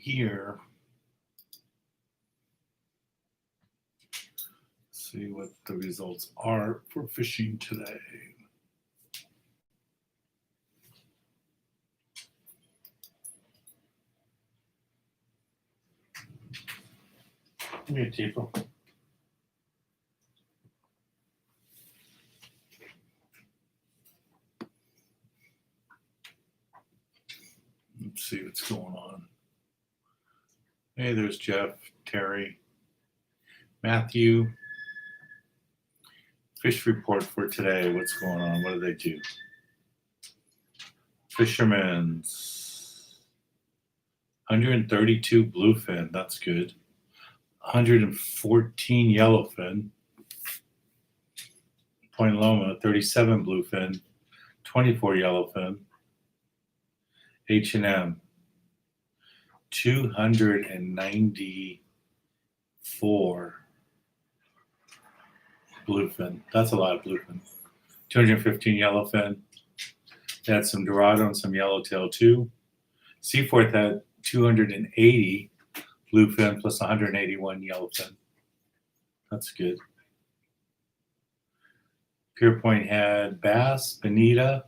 here. See what the results are for fishing today. Give me a table. Let's see what's going on. Hey, there's Jeff, Terry, Matthew. Fish report for today. What's going on? What do they do? Fisherman's 132 bluefin. That's good. 114 yellowfin. Point Loma 37 bluefin, 24 yellowfin. H&M 294 bluefin. That's a lot of bluefin. 215 yellowfin. They had some Dorado and some yellowtail too. Seaforth had 280 bluefin plus 181 yellowfin. That's good. Pierpoint had bass, bonita,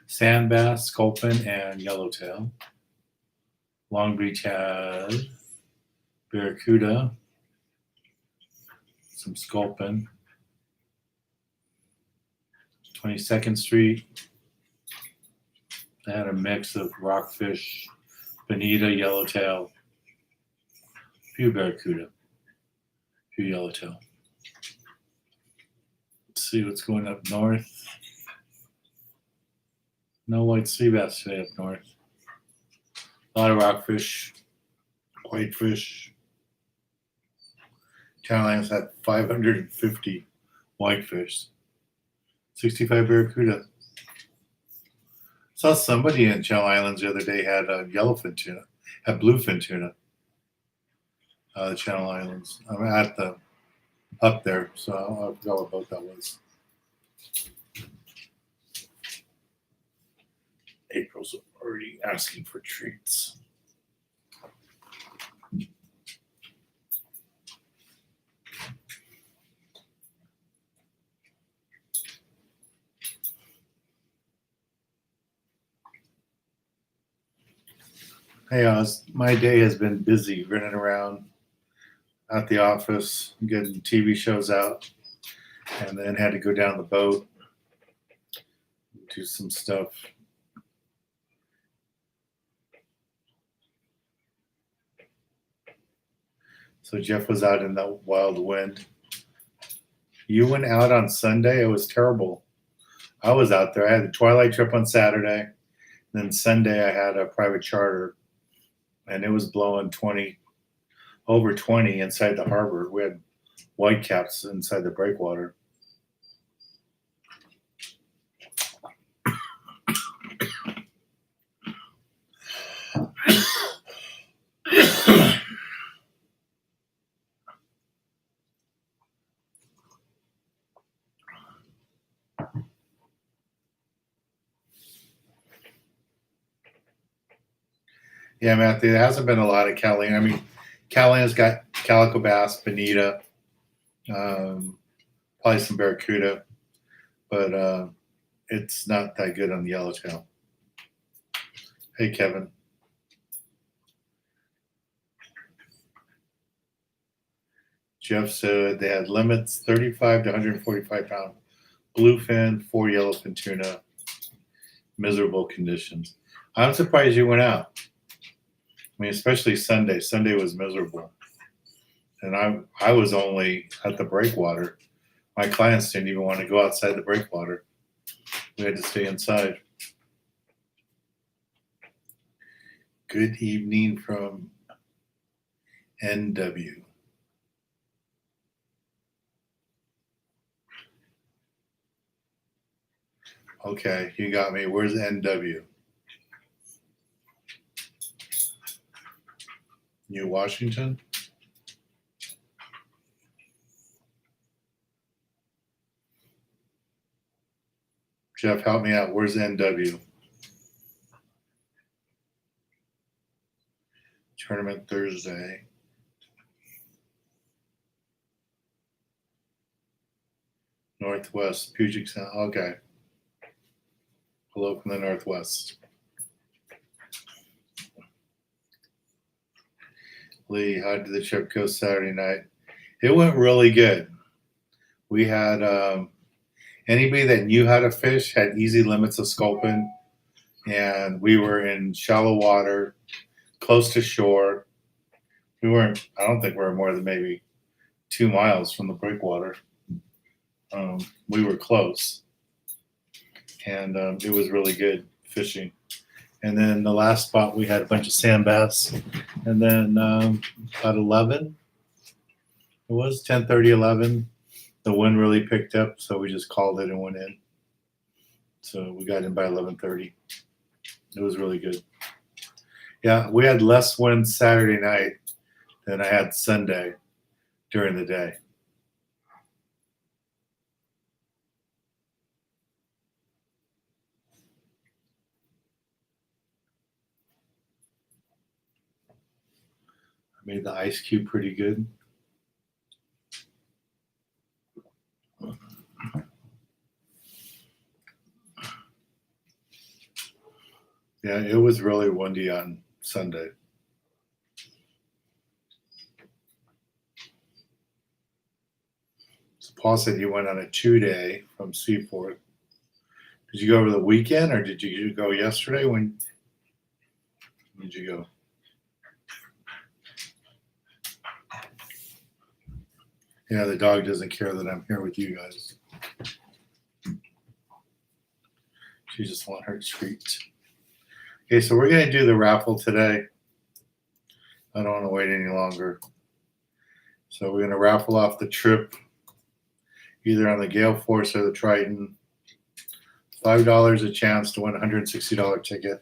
sand bass, sculpin, and yellowtail. Long Beach had barracuda, some sculpin. 22nd Street, they had a mix of rockfish, bonita, yellowtail, a few barracuda, a few yellowtail. Let's see what's going up north. No white sea bass today up north. A lot of rockfish, whitefish. Channel Islands had 550 whitefish, 65 barracuda. Saw somebody in Channel Islands the other day had a yellowfin tuna, had bluefin tuna. The Channel Islands. I'm at the up there, so I forgot what boat that was. April's already asking for treats. Hey Oz, my day has been busy running around at the office, getting TV shows out, and then had to go down the boat, do some stuff. So Jeff was out in the wild wind. You went out on Sunday? It was terrible. I was out there. I had the twilight trip on Saturday. Then Sunday I had a private charter, and it was blowing over 20 inside the harbor. We had whitecaps inside the breakwater. Yeah, Matthew, there hasn't been a lot of Catalina. I mean, Catalina's got calico bass, bonita, probably some barracuda, but it's not that good on the yellowtail. Hey, Kevin. Jeff said they had limits 35 to 145 pound bluefin, 4 yellowfin tuna, miserable conditions. I'm surprised you went out. I mean, especially Sunday. Sunday was miserable. And I was only at the breakwater. My clients didn't even want to go outside the breakwater. We had to stay inside. Good evening from NW. Okay, you got me. Where's NW? New Washington? Jeff, help me out. Where's NW? Tournament Thursday. Northwest, Puget Sound. Okay. Hello from the Northwest. Lee, how did the trip go Saturday night? It went really good. We had anybody that knew how to fish had easy limits of sculpin, and we were in shallow water, close to shore. We weren't, I don't think we were more than maybe 2 miles from the breakwater. We were close, and it was really good fishing. And then the last spot, we had a bunch of sand bass. And then about 11, it was 10:30, 11. The wind really picked up, so we just called it and went in. So we got in by 11:30. It was really good. Yeah, we had less wind Saturday night than I had Sunday during the day. I made the ice cube pretty good. Yeah, it was really windy on Sunday. So Paul said you went on a 2-day from Seaport. Did you go over the weekend or did you go yesterday? When did you go? Yeah, the dog doesn't care that I'm here with you guys. She just wants her treat. Okay, so we're going to do the raffle today. I don't want to wait any longer. So we're going to raffle off the trip, either on the Gale Force or the Triton. $5 a chance to win a $160 ticket.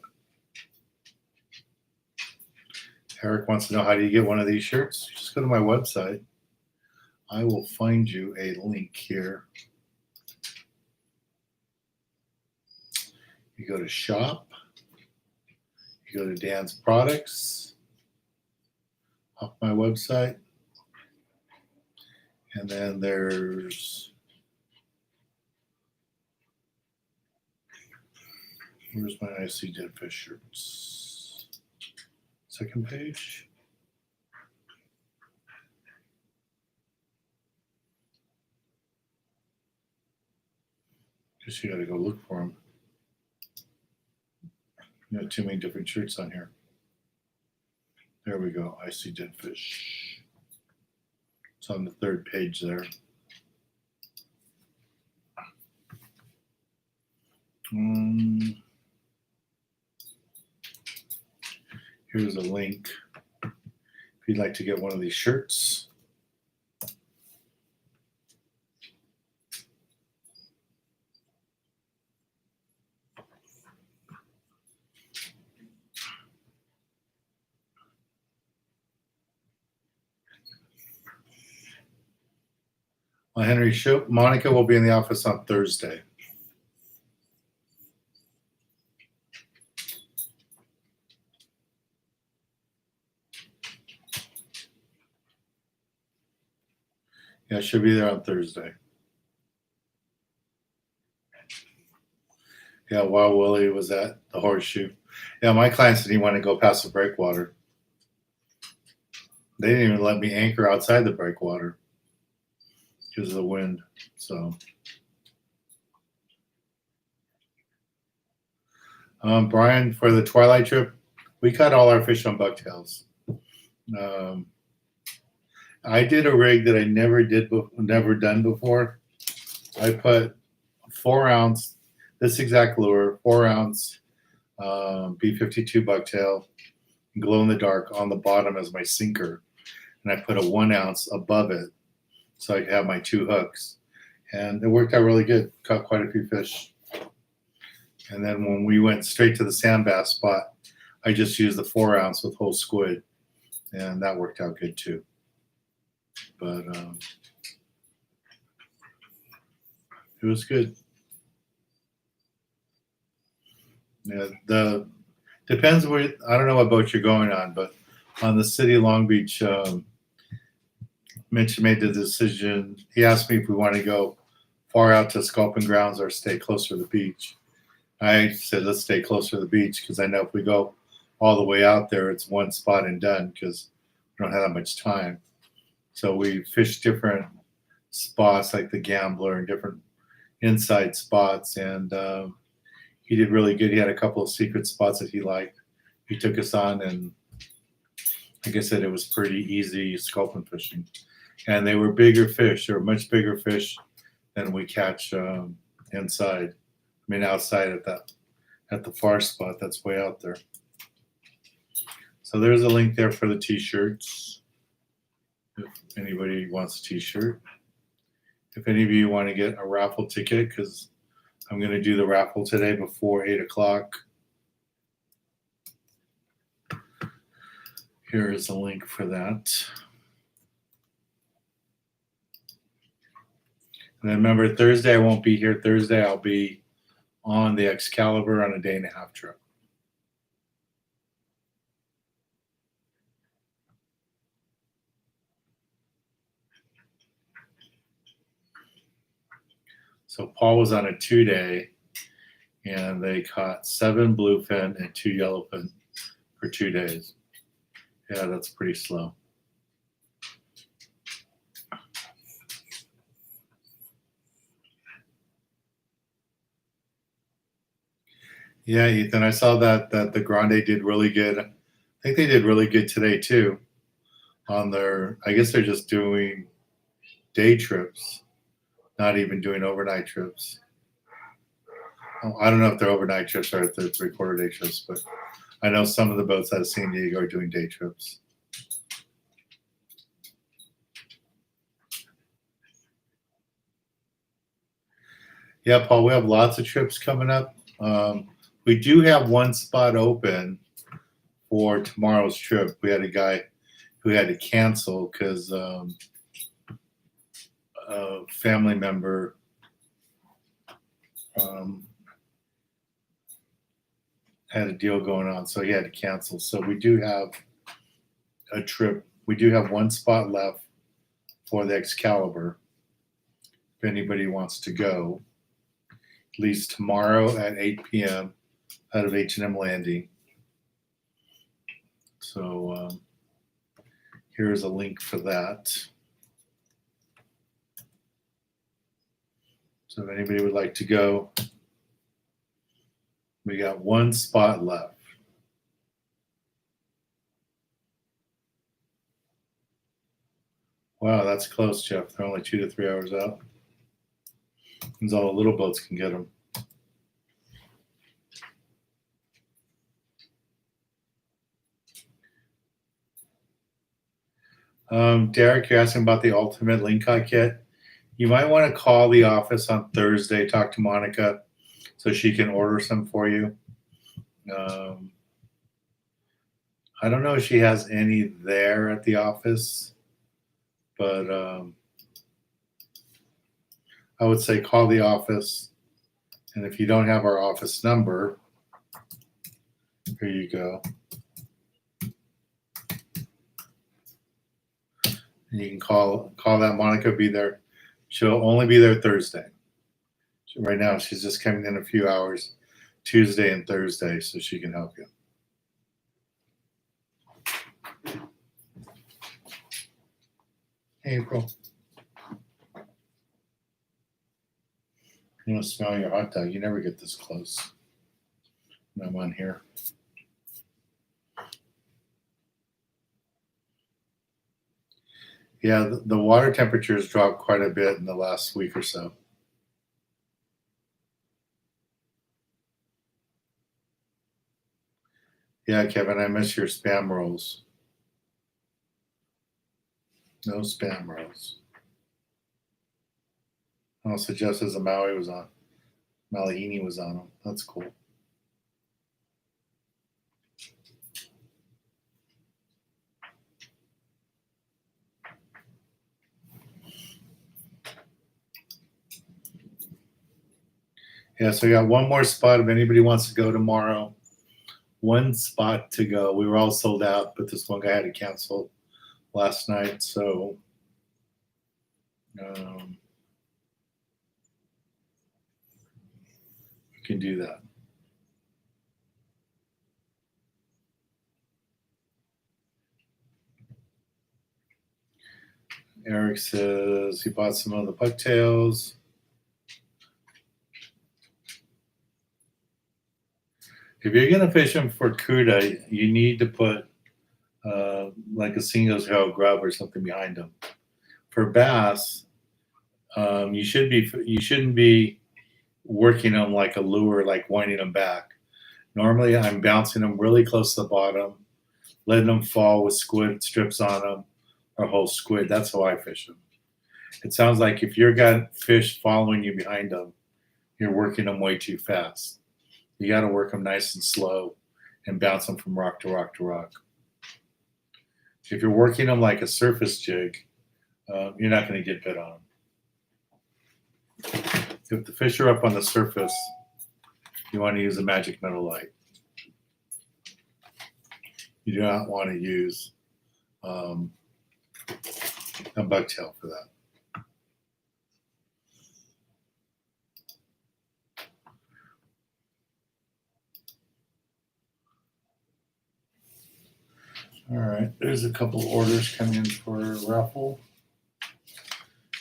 Eric wants to know, how do you get one of these shirts? Just go to my website. I will find you a link here. You go to shop. You go to Dan's products off my website. And then there's, where's my IC Dead Fish shirts? Second page. Guess you gotta go look for them. You got too many different shirts on here. There we go. I see dead fish. It's on the third page there. Here's a link if you'd like to get one of these shirts. Well, Henry, Monica will be in the office on Thursday. Yeah, she'll be there on Thursday. Yeah, while Willie was at the horseshoe. Yeah, my client said he wanted to go past the breakwater. They didn't even let me anchor outside the breakwater because of the wind. So, Brian, for the twilight trip, we caught all our fish on bucktails. I did a rig that I never done before. I put 4-ounce, this exact lure, 4-ounce B52 bucktail, glow in the dark on the bottom as my sinker, and I put a 1-ounce above it so I could have my 2 hooks, and it worked out really good. Caught quite a few fish. And then when we went straight to the sand bass spot, I just used the 4-ounce with whole squid, and that worked out good too. But it was good. Yeah, depends where, I don't know what boat you're going on, but on the city of Long Beach. Mitch made the decision. He asked me if we want to go far out to Sculpin Grounds or stay closer to the beach. I said, let's stay closer to the beach because I know if we go all the way out there, it's one spot and done because we don't have that much time. So we fished different spots like the Gambler and different inside spots. And he did really good. He had a couple of secret spots that he liked. He took us on, and like I said, it was pretty easy sculpin fishing. And they were bigger fish. They were much bigger fish than we catch inside. I mean, outside at the far spot that's way out there. So there's a link there for the t-shirts. If anybody wants a t-shirt. If any of you want to get a raffle ticket, because I'm going to do the raffle today before 8 o'clock. Here is a link for that. And then remember, Thursday I won't be here. Thursday I'll be on the Excalibur on a 1.5-day trip. So Paul was on a 2-day, and they caught 7 bluefin and 2 yellowfin for 2 days. Yeah, that's pretty slow. Yeah, Ethan, I saw that the Grande did really good. I think they did really good today too. On their, I guess they're just doing day trips, not even doing overnight trips. Oh, I don't know if they're overnight trips or if they're 3/4 day trips, but I know some of the boats out of San Diego are doing day trips. Yeah, Paul, we have lots of trips coming up. We do have one spot open for tomorrow's trip. We had a guy who had to cancel because a family member had a deal going on, so he had to cancel. So we do have a trip. We do have one spot left for the Excalibur. If anybody wants to go, at least tomorrow at 8 p.m. out of H&M Landing. So here's a link for that. So if anybody would like to go, we got one spot left. Wow, that's close, Jeff. They're only 2 to 3 hours out. Means all the little boats can get them. Derek, you're asking about the ultimate lingcod kit. You might want to call the office on Thursday, talk to Monica so she can order some for you. I don't know if she has any there at the office, but I would say call the office. And if you don't have our office number, here you go. And you can call that Monica, be there. She'll only be there Thursday. So right now, she's just coming in a few hours, Tuesday and Thursday, so she can help you. Hey, April. You want to smell your hot dog? You never get this close when I'm on here. Yeah, the water temperatures dropped quite a bit in the last week or so. Yeah, Kevin, I miss your spam rolls. No spam rolls. Oh, so Jeff says the Maui was on. Malahini was on them. That's cool. Yeah, so we got one more spot if anybody wants to go tomorrow one spot to go. We were all sold out, but this one guy had to cancel last night, so we can do that. Eric says he bought some of the bucktails. If you're gonna fish them for cuda, you need to put like a single tail grub or something behind them. For bass, you shouldn't be working them like a lure, like winding them back. Normally, I'm bouncing them really close to the bottom, letting them fall with squid strips on them, or whole squid. That's how I fish them. It sounds like if you've got fish following you behind them, you're working them way too fast. You got to work them nice and slow and bounce them from rock to rock to rock. If you're working them like a surface jig, you're not going to get bit on them. If the fish are up on the surface, you want to use a magic metal light. You do not want to use a bucktail for that. All right, there's a couple orders coming in for Raffle.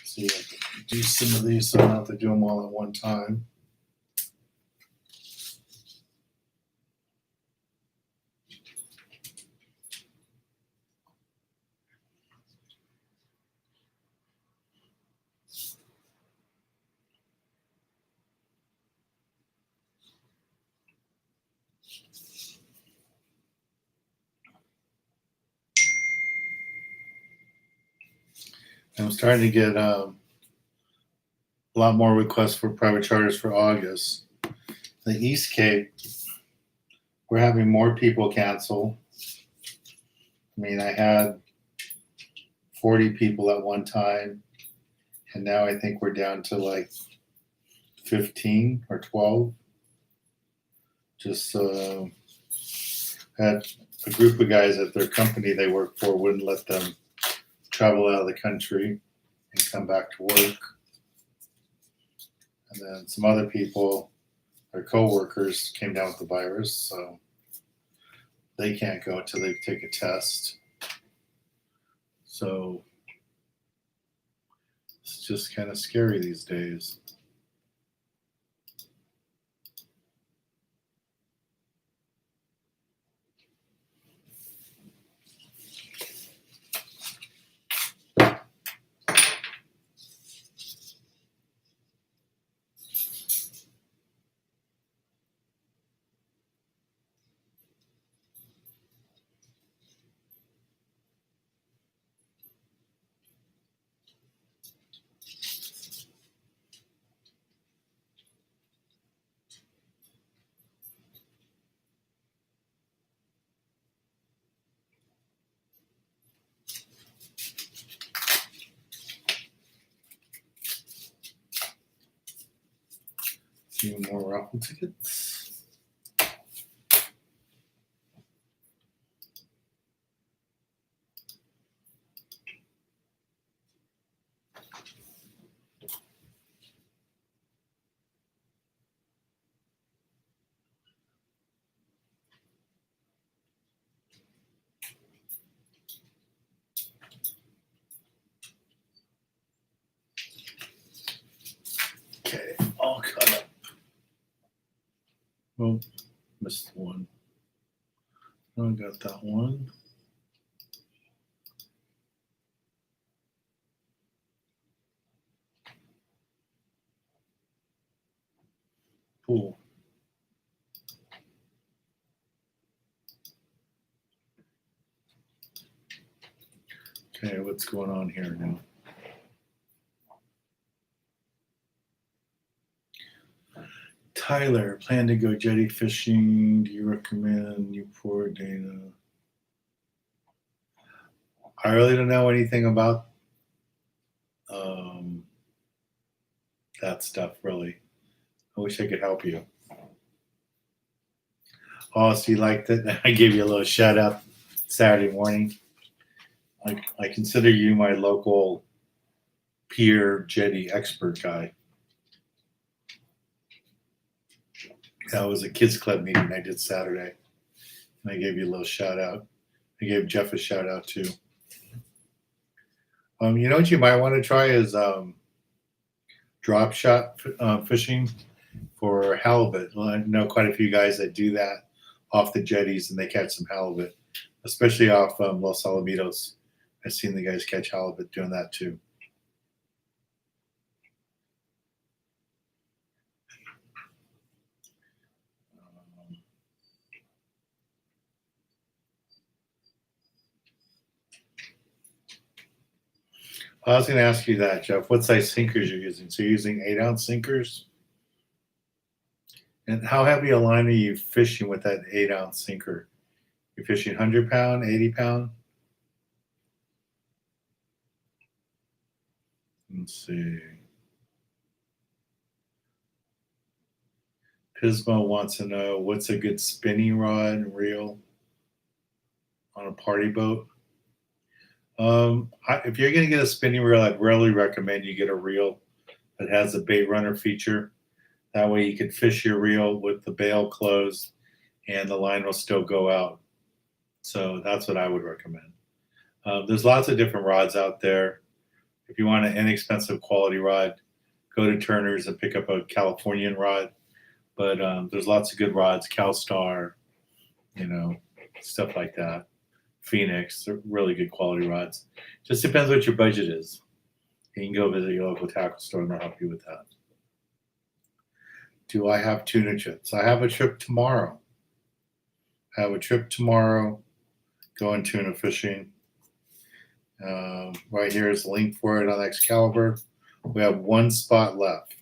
See if I can do some of these so I don't have to do them all at one time. I'm starting to get a lot more requests for private charters for August. The East Cape, we're having more people cancel. I mean, I had 40 people at one time, and now I think we're down to like 15 or 12. Just had a group of guys at their company they work for wouldn't let them travel out of the country and come back to work. And then some other people, their co-workers, came down with the virus, so they can't go until they take a test. So it's just kind of scary these days. Few more raffle tickets. Okay, all caught up. Oh, missed one. I got that one. Cool. Okay, what's going on here now? Tyler, plan to go jetty fishing. Do you recommend Newport, Dana? I really don't know anything about that stuff, really. I wish I could help you. Oh, so you liked it? I gave you a little shout out Saturday morning. I consider you my local peer Jetty expert guy. That was a kids club meeting I did Saturday, and I gave you a little shout out. I gave Jeff a shout out too. You know what you might want to try is drop shot fishing for halibut. Well, I know quite a few guys that do that off the jetties, and they catch some halibut, especially off Los Alamitos. I've seen the guys catch halibut doing that too. I was going to ask you that, Jeff. What size sinkers you're using? So you're using 8-ounce sinkers? And how heavy a line are you fishing with that 8-ounce sinker? You're fishing 100-pound, 80-pound? Let's see. Pismo wants to know what's a good spinning rod and reel on a party boat. If you're going to get a spinning reel, I'd really recommend you get a reel that has a bait runner feature. That way you can fish your reel with the bail closed and the line will still go out. So that's what I would recommend. There's lots of different rods out there. If you want an inexpensive quality rod, go to Turner's and pick up a Californian rod. But there's lots of good rods, CalStar, stuff like that. Phoenix, they're really good quality rods. Just depends what your budget is. You can go visit your local tackle store and they'll help you with that. Do I have tuna chips? I have a trip tomorrow. Going tuna fishing. Right here is the link for it on Excalibur. We have one spot left.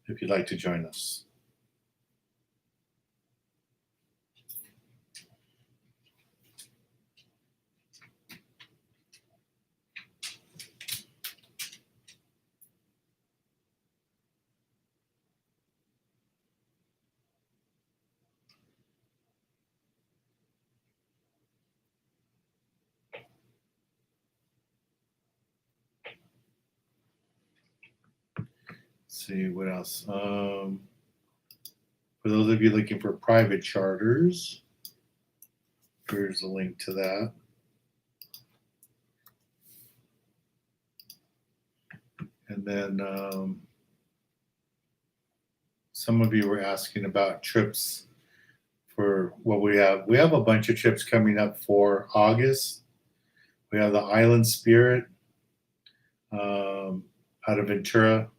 If you'd like to join us. See what else. For those of you looking for private charters, here's a link to that. And then some of you were asking about trips for what we have. We have a bunch of trips coming up for August. We have the Island Spirit out of Ventura.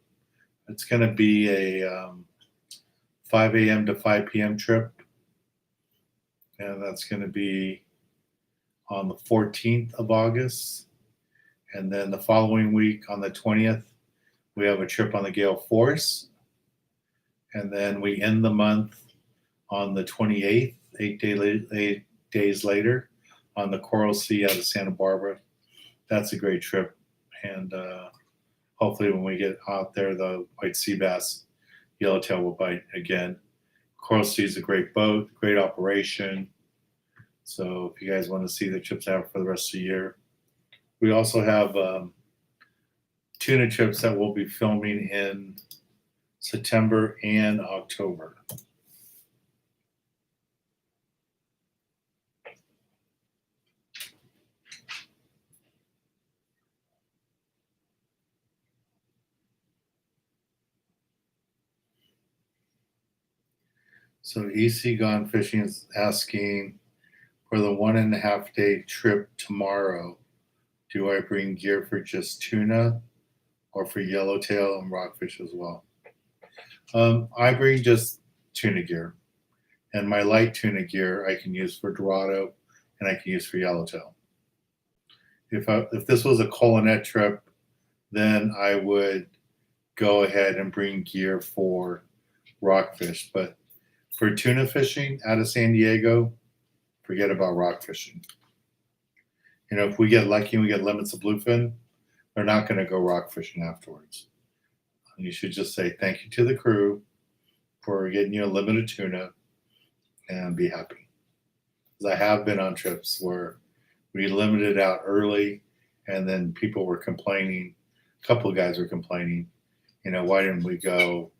It's going to be a 5 a.m. to 5 p.m. trip. And that's going to be on the 14th of August. And then the following week on the 20th, we have a trip on the Gale Force. And then we end the month on the 28th, 8 days later, on the Coral Sea out of Santa Barbara. That's a great trip. And hopefully when we get out there, the white sea bass, yellowtail will bite again. Coral Sea is a great boat, great operation. So if you guys want to see the trips out for the rest of the year. We also have tuna trips that we'll be filming in September and October. So EC Gone Fishing is asking for the 1.5 day trip tomorrow. Do I bring gear for just tuna or for yellowtail and rockfish as well? I bring just tuna gear, and my light tuna gear I can use for Dorado and I can use for yellowtail. If this was a Colonet trip, then I would go ahead and bring gear for rockfish. But for tuna fishing out of San Diego, forget about rock fishing. If we get lucky and we get limits of bluefin, they're not going to go rock fishing afterwards. And you should just say thank you to the crew for getting you a limited tuna and be happy. Because I have been on trips where we limited out early and then people were complaining. A couple of guys were complaining, why didn't we go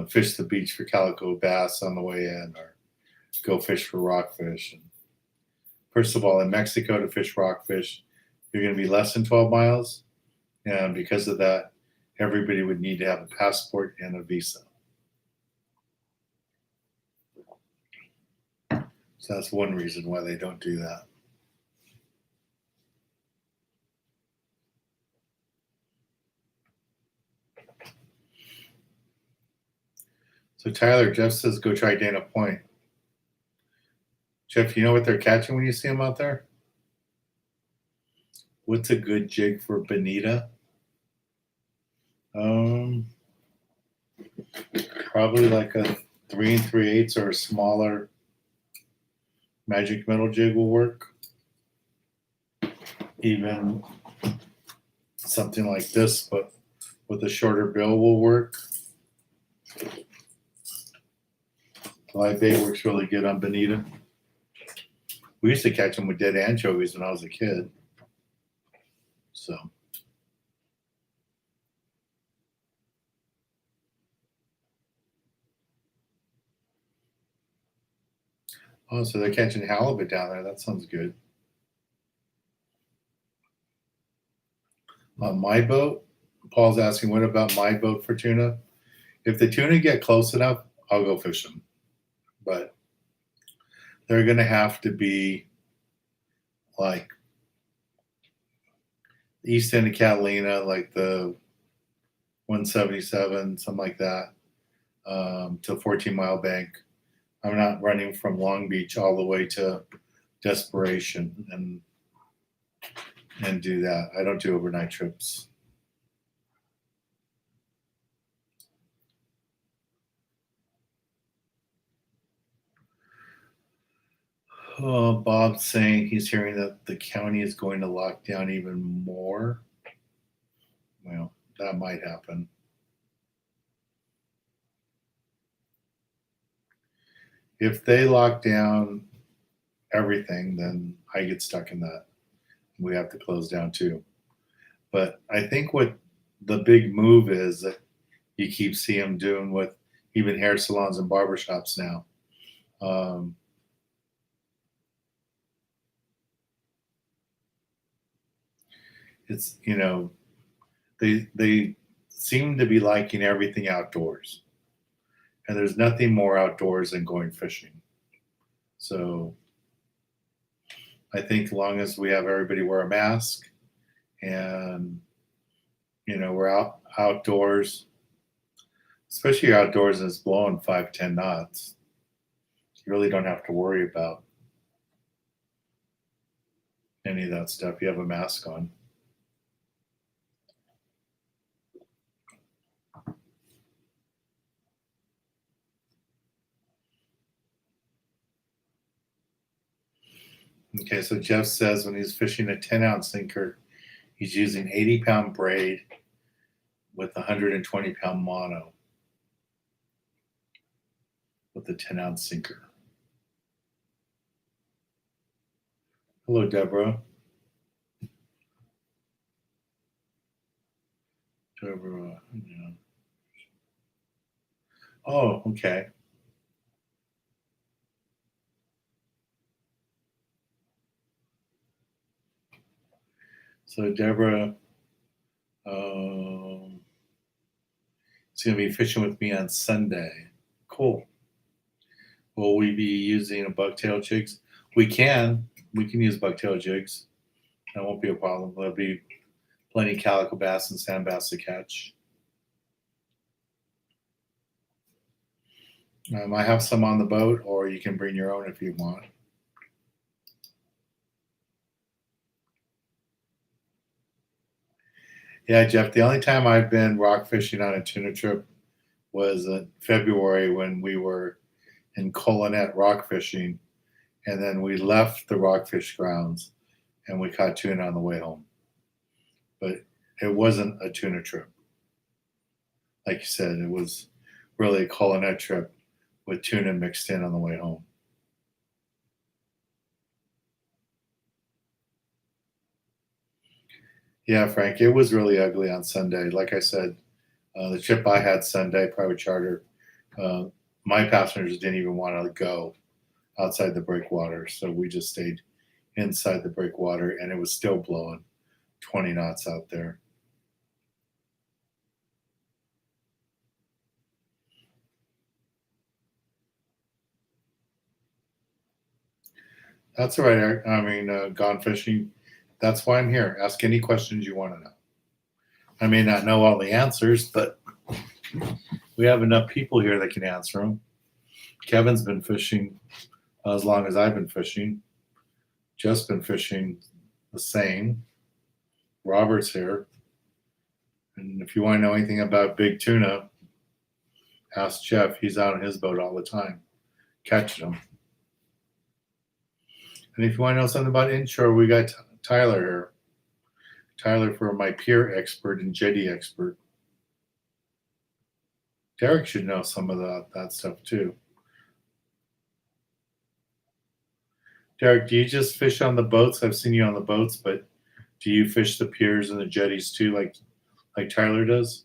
fish the beach for calico bass on the way in or go fish for rockfish? And first of all, in Mexico to fish rockfish, you're going to be less than 12 miles. And because of that, everybody would need to have a passport and a visa. So that's one reason why they don't do that. So Tyler, Jeff says go try Dana Point. Jeff, you know what they're catching when you see them out there? What's a good jig for bonita? Probably like a 3 3/8 or a smaller magic metal jig will work. Even something like this, but with a shorter bill will work. Live bait works really good on bonita. We used to catch them with dead anchovies when I was a kid. So. Oh, so they're catching halibut down there. That sounds good. On my boat, Paul's asking, what about my boat for tuna? If the tuna get close enough, I'll go fish them. But they're going to have to be like east end of Catalina, like the 177, something like that, to 14-mile bank. I'm not running from Long Beach all the way to Desperation and do that. I don't do overnight trips. Bob's saying he's hearing that the county is going to lock down even more. Well, that might happen. If they lock down everything, then I get stuck in that. We have to close down too. But I think what the big move is that you keep seeing them doing with even hair salons and barbershops now. It's, they seem to be liking everything outdoors. And there's nothing more outdoors than going fishing. So I think as long as we have everybody wear a mask and, we're outdoors, especially outdoors and it's blowing 5-10 knots, you really don't have to worry about any of that stuff. You have a mask on. Okay, so Jeff says when he's fishing a 10-ounce sinker, he's using 80-pound braid with 120-pound mono with the 10-ounce sinker. Hello, Deborah. Deborah, yeah. Oh, okay. So Deborah is going to be fishing with me on Sunday. Cool. Will we be using a bucktail jigs? We can use bucktail jigs. That won't be a problem. There'll be plenty of calico bass and sand bass to catch. I have some on the boat, or you can bring your own if you want. Yeah, Jeff, the only time I've been rock fishing on a tuna trip was in February when we were in Colonet rock fishing, and then we left the rockfish grounds and we caught tuna on the way home. But it wasn't a tuna trip. Like you said, really a culinary trip with tuna mixed in on the way home. Yeah, Frank, it was really ugly on Sunday. Like I said, the trip I had Sunday, private charter, uh, my passengers didn't even want to go outside the breakwater, so we just stayed inside the breakwater, and it was still blowing 20 knots out there. That's all right, Eric. I mean, gone fishing. That's why I'm here. Ask any questions you want to know. I may not know all the answers, but we have enough people here that can answer them. Kevin's been fishing as long as I've been fishing. Jeff's been fishing the same. Robert's here. And if you want to know anything about big tuna, ask Jeff. He's out on his boat all the time, catching them. And if you want to know something about inshore, we got Tyler here. Tyler for my pier expert and jetty expert. Derek should know some of that stuff too. Derek, do you just fish on the boats? I've seen you on the boats, but do you fish the piers and the jetties too, like Tyler does?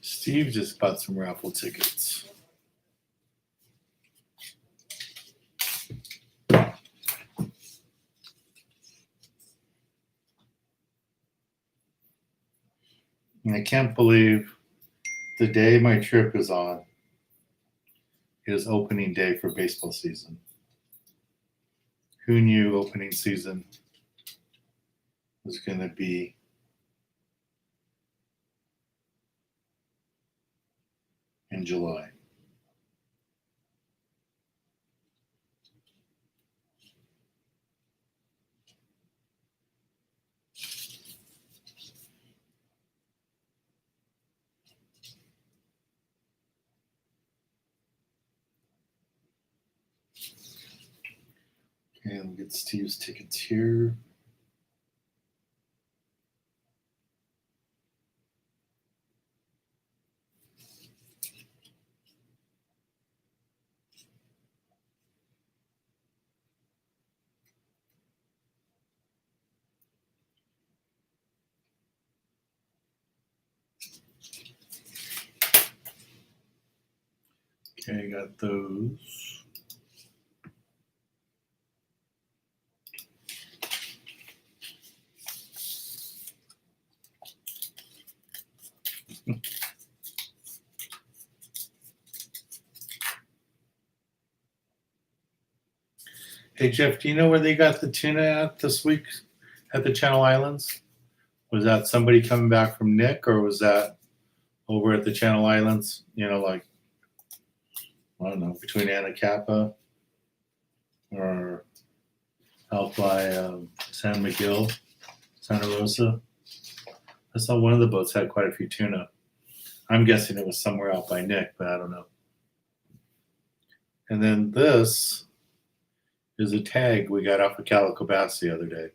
Steve just bought some raffle tickets. And I can't believe the day my trip is on is opening day for baseball season. Who knew opening season was going to be in July? Okay, let me get Steve's tickets here. Okay, got those. Hey Jeff, do you know where they got the tuna at this week at the Channel Islands? Was that somebody coming back from Nick, or was that over at the Channel Islands? You know, like, I don't know, between Anacapa or out by San Miguel, Santa Rosa. I saw one of the boats had quite a few tuna. I'm guessing it was somewhere out by Nick, but I don't know. And then this is a tag we got off of Calico Bass the other day.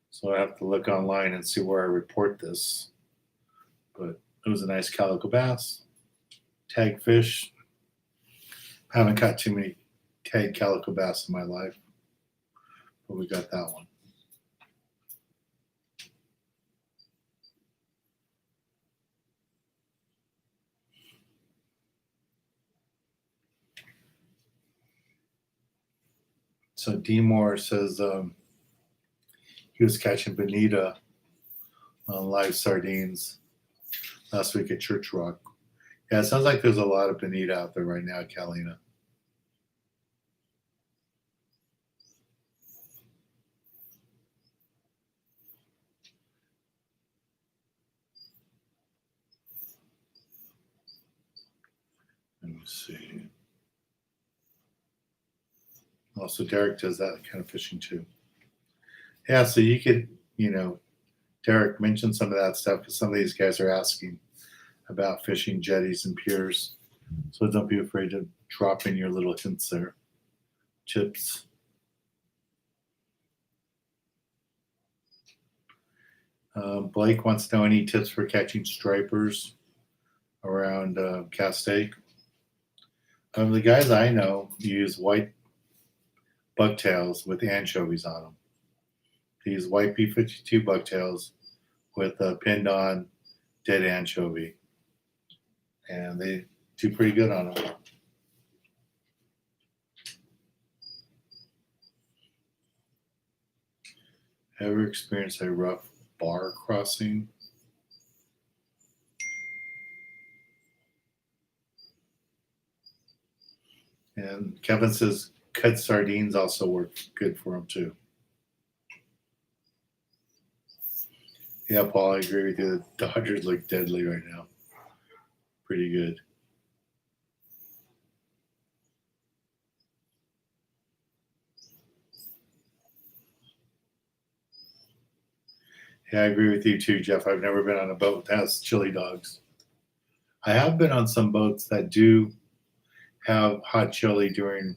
So I have to look online and see where I report this. But it was a nice Calico Bass. Tag fish. Haven't caught too many tag Calico Bass in my life. But we got that one. So D Moore says he was catching bonita on live sardines last week at Church Rock. Yeah, it sounds like there's a lot of bonita out there right now, Kalina. Let me Let's see. Also, Derek does that kind of fishing too. Yeah, so you could, Derek mentioned some of that stuff because some of these guys are asking about fishing jetties and piers. So don't be afraid to drop in your little hints there. Tips. Blake wants to know any tips for catching stripers around Castaic. The guys I know use white bucktails with anchovies on them. They use white P52 bucktails with a pinned on dead anchovy. And they do pretty good on them. Ever experienced a rough bar crossing? And Kevin says cut sardines also work good for him too. Yeah, Paul, I agree with you. The Dodgers look deadly right now. Pretty good. Yeah, I agree with you too, Jeff. I've never been on a boat that has chili dogs. I have been on some boats that do have hot chili during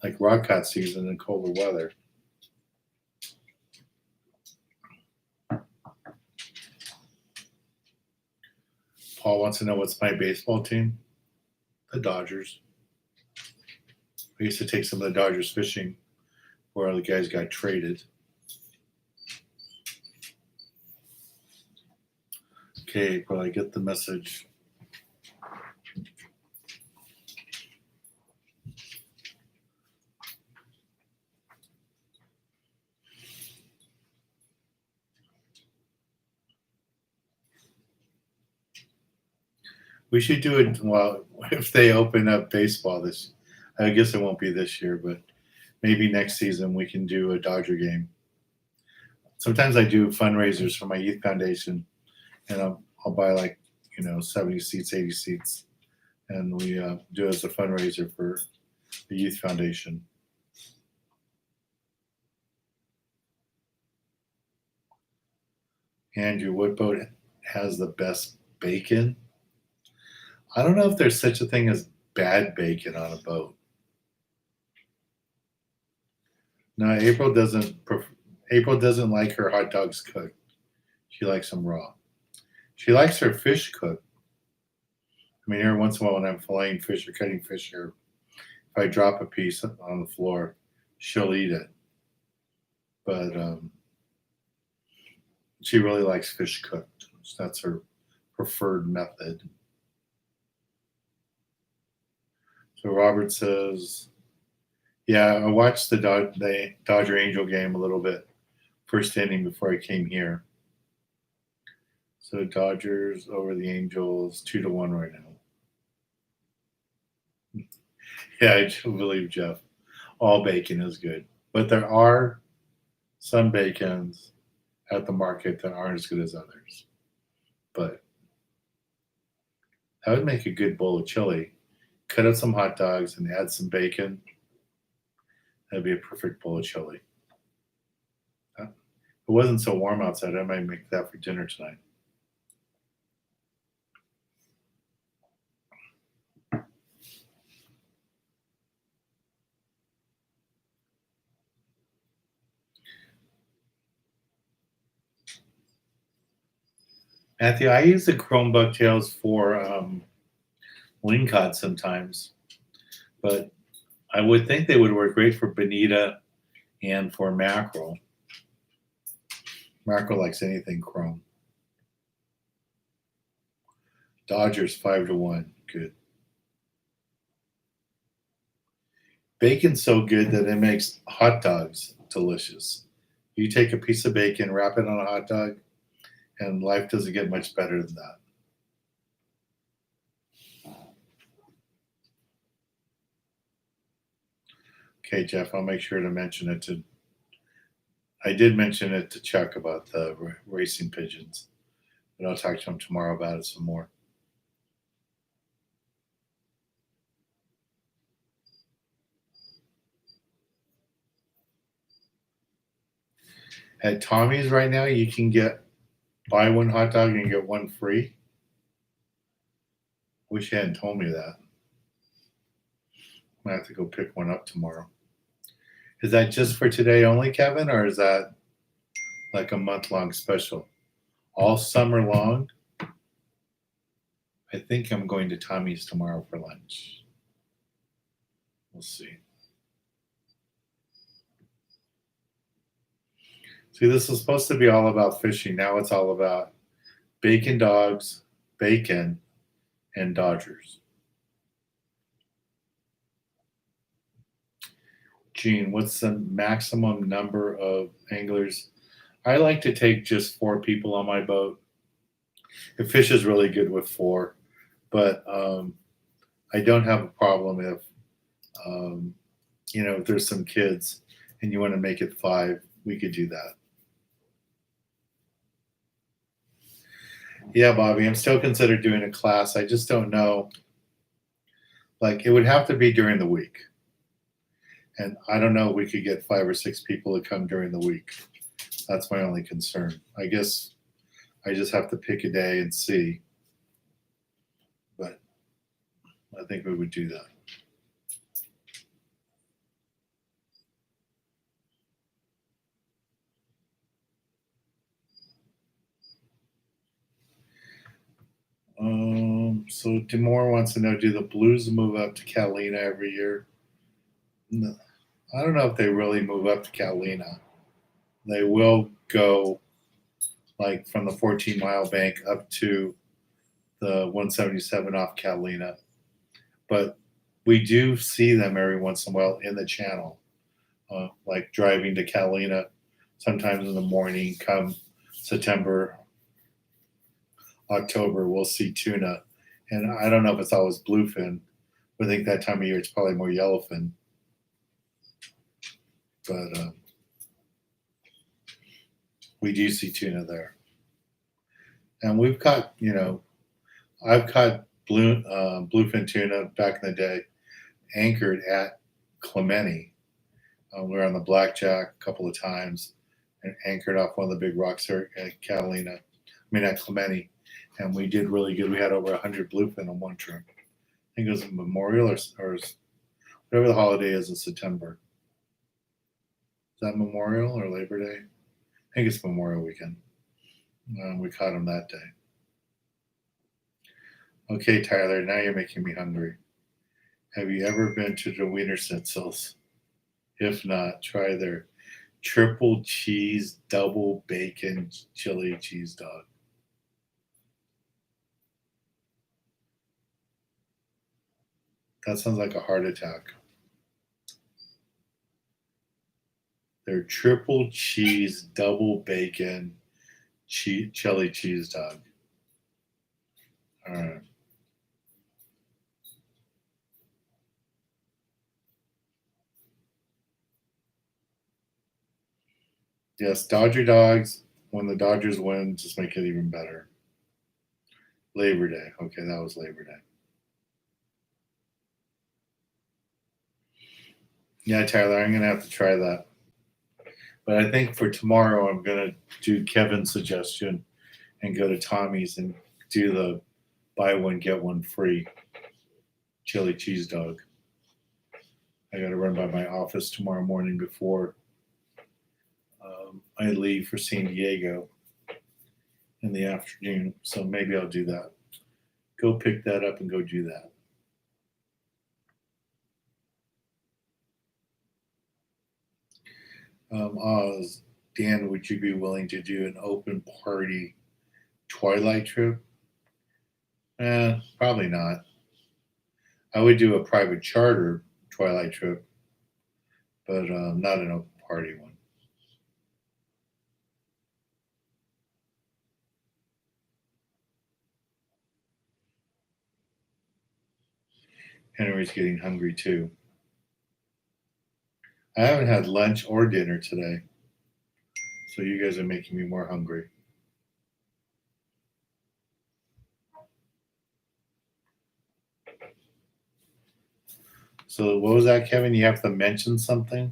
like rock cut season and colder weather. Paul wants to know what's my baseball team? The Dodgers. I used to take some of the Dodgers fishing where the guys got traded. Okay, but I get the message. We should do it if they open up baseball this. I guess it won't be this year, but maybe next season we can do a Dodger game. Sometimes I do fundraisers for my youth foundation, and I'll buy 70 seats, 80 seats, and we do it as a fundraiser for the youth foundation. Andrew, what boat has the best bacon? I don't know if there's such a thing as bad bacon on a boat. No, April doesn't like her hot dogs cooked. She likes them raw. She likes her fish cooked. I mean, every once in a while when I'm filleting fish or cutting fish here, if I drop a piece on the floor, she'll eat it. But she really likes fish cooked. So that's her preferred method. So Robert says, yeah, I watched the Dodger Angel game a little bit, first inning before I came here. So Dodgers over the Angels, 2-1 right now. Yeah, I believe Jeff. All bacon is good, but there are some bacons at the market that aren't as good as others. But that would make a good bowl of chili. Cut up some hot dogs and add some bacon. That'd be a perfect bowl of chili. If it wasn't so warm outside, I might make that for dinner tonight. Matthew, I use the chrome bucktails for lingcod sometimes, but I would think they would work great for bonita and for mackerel. Mackerel likes anything chrome. Dodgers 5-1. Good. Bacon's so good that it makes hot dogs delicious. You take a piece of bacon, wrap it on a hot dog, and life doesn't get much better than that. Okay, Jeff, I'll make sure to mention it to. I did mention it to Chuck about the racing pigeons, but I'll talk to him tomorrow about it some more. At Tommy's right now, you can buy one hot dog and get one free. Wish you hadn't told me that. I have to go pick one up tomorrow. Is that just for today only, Kevin, or is that like a month-long special? All summer long? I think I'm going to Tommy's tomorrow for lunch. We'll see. See, this is supposed to be all about fishing. Now it's all about bacon dogs, bacon, and Dodgers. Gene, what's the maximum number of anglers? I like to take just 4 people on my boat. It fishes really good with 4, but I don't have a problem if if there's some kids and you want to make it 5, we could do that. Yeah, Bobby, I'm still considered doing a class. I just don't know. Like, it would have to be during the week. And I don't know if we could get 5 or 6 people to come during the week. That's my only concern. I guess I just have to pick a day and see. But I think we would do that. So Demore wants to know, do the Blues move up to Catalina every year? No. I don't know if they really move up to Catalina. They will go like from the 14-mile bank up to the 177 off Catalina. But we do see them every once in a while in the channel, like driving to Catalina sometimes in the morning. Come September, October, we'll see tuna. And I don't know if it's always bluefin. I think that time of year it's probably more yellowfin. But we do see tuna there. And we've caught, I've caught bluefin tuna back in the day, anchored at Clemente. We were on the Blackjack a couple of times and anchored off one of the big rocks there at Catalina. At Clemente. And we did really good. We had over 100 bluefin on one trip. I think it was Memorial or whatever the holiday is in September. Is that Memorial or Labor Day? I think it's Memorial weekend. We caught them that day. Okay, Tyler, now you're making me hungry. Have you ever been to the Wiener Schnitzels? If not, try their triple cheese, double bacon, chili cheese dog. That sounds like a heart attack. Their triple cheese, double bacon, chili cheese dog. All right. Yes, Dodger dogs. When the Dodgers win, just make it even better. Labor Day. Okay, that was Labor Day. Yeah, Tyler, I'm gonna have to try that. But I think for tomorrow, I'm gonna do Kevin's suggestion and go to Tommy's and do the buy one get one free chili cheese dog. I got to run by my office tomorrow morning before I leave for San Diego in the afternoon. So maybe I'll do that. Go pick that up and go do that. Oz, Dan, would you be willing to do an open party twilight trip? Probably not. I would do a private charter twilight trip, but not an open party one. Henry's getting hungry too. I haven't had lunch or dinner today, so you guys are making me more hungry. So what was that, Kevin? You have to mention something?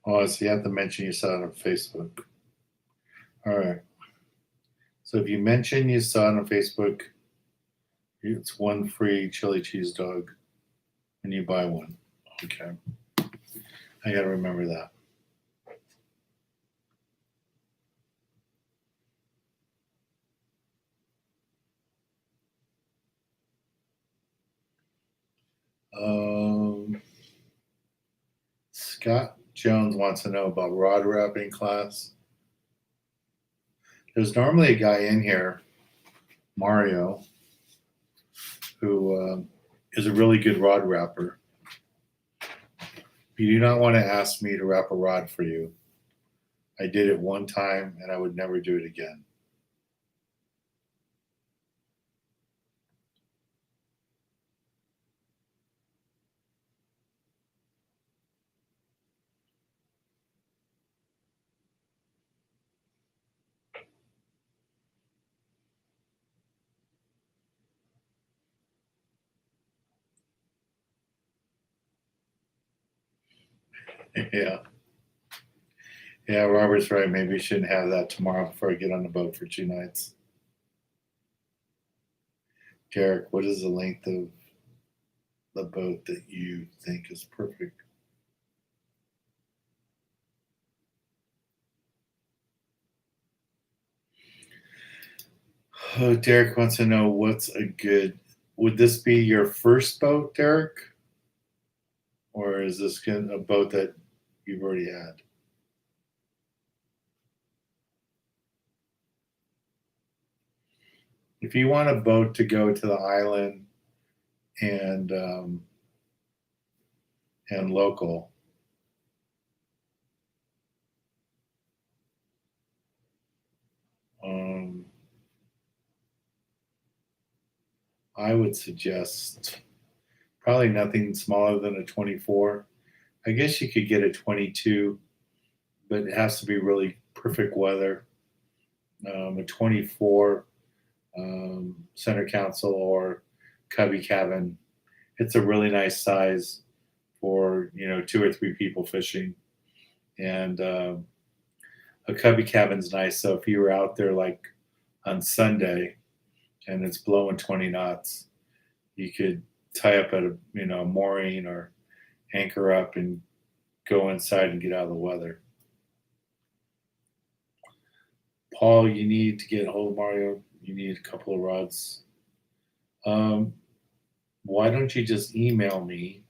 Oh, so you have to mention you saw it on Facebook. All right. So if you mention you saw it on Facebook, it's one free chili cheese dog, and you buy one. Okay. I got to remember that. Scott Jones wants to know about rod wrapping class. There's normally a guy in here, Mario, who is a really good rod wrapper. You do not want to ask me to wrap a rod for you. I did it one time and I would never do it again. Yeah. Yeah, Robert's right. Maybe we shouldn't have that tomorrow before I get on the boat for 2 nights. Derek, what is the length of the boat that you think is perfect? Oh, Derek wants to know what's a good. Would this be your first boat, Derek? Or is this a boat that you've already had? If you want a boat to go to the island and local, um, I would suggest probably nothing smaller than a 24. I guess you could get a 22, but it has to be really perfect weather. A 24 center console or cubby cabin. It's a really nice size for 2 or 3 people fishing, and a cubby cabin's nice. So if you were out there like on Sunday and it's blowing 20 knots, you could tie up at a mooring or anchor up and go inside and get out of the weather. Paul, you need to get a hold of Mario. You need a couple of rods. Why don't you just email me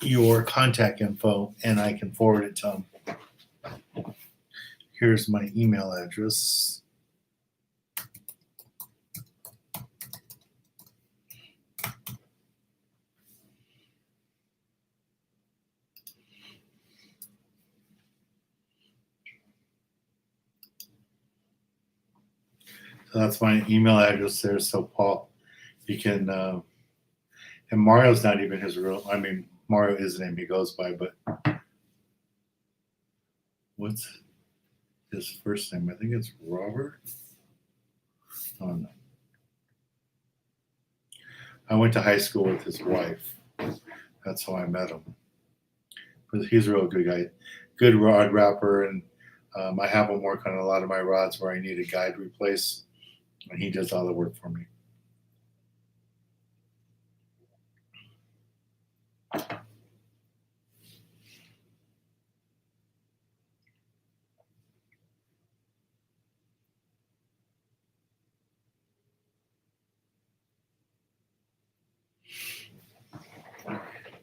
your contact info and I can forward it to him? Here's my email address. So that's my email address there. So Paul, you can, and Mario's not even his real. I mean, Mario is the name he goes by, but what's his first name? I think it's Robert. Oh no. I went to high school with his wife. That's how I met him. But he's a real good guy, good rod wrapper, and I have him work on a lot of my rods where I need a guide replace, and he does all the work for me.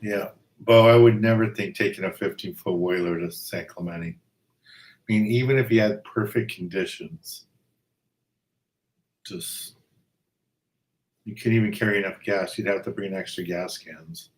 Yeah, Bo, I would never think taking a 15-foot whaler to San Clemente. I mean, even if you had perfect conditions, just you couldn't even carry enough gas. You'd have to bring extra gas cans.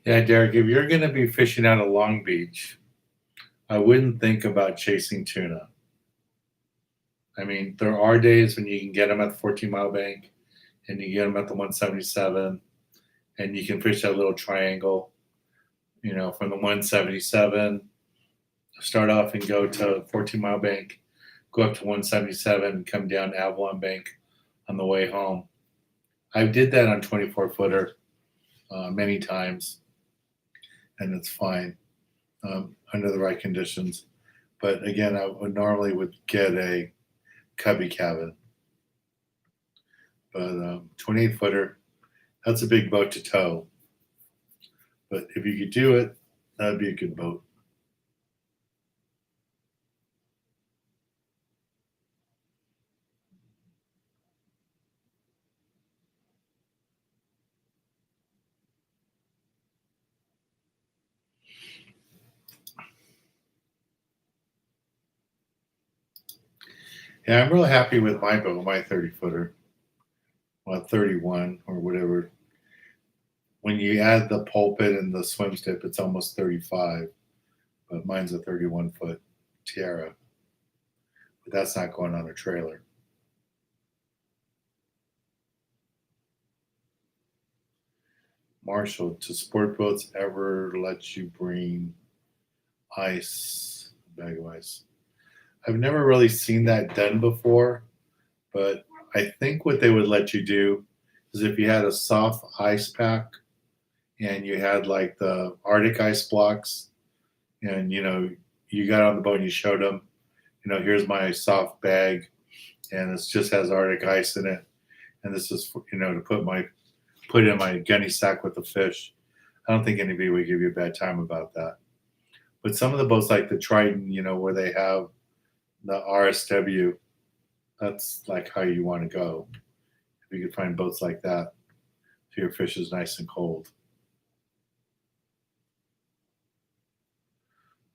Yeah, Derek, if you're going to be fishing out of Long Beach, I wouldn't think about chasing tuna. I mean, there are days when you can get them at the 14-mile bank and you get them at the 177 and you can fish that little triangle, from the 177, start off and go to 14-mile bank, go up to 177 and come down Avalon Bank on the way home. I did that on 24-footer many times, and it's fine under the right conditions. But again, I would normally get a cubby cabin. But 28-footer, that's a big boat to tow. But if you could do it, that'd be a good boat. Yeah, I'm real happy with my boat, my 30-footer. Well, 31 or whatever. When you add the pulpit and the swim tip, it's almost 35. But mine's a 31-foot Tiara. But that's not going on a trailer. Marshall, do sport boats ever let you bring ice, bag of ice? I've never really seen that done before, but I think what they would let you do is if you had a soft ice pack and you had like the Arctic ice blocks and you got on the boat and you showed them, here's my soft bag and it just has Arctic ice in it. And this is, to put in my gunny sack with the fish. I don't think anybody would give you a bad time about that. But some of the boats like the Triton, where they have the RSW, that's like how you want to go. If you could find boats like that, so your fish is nice and cold.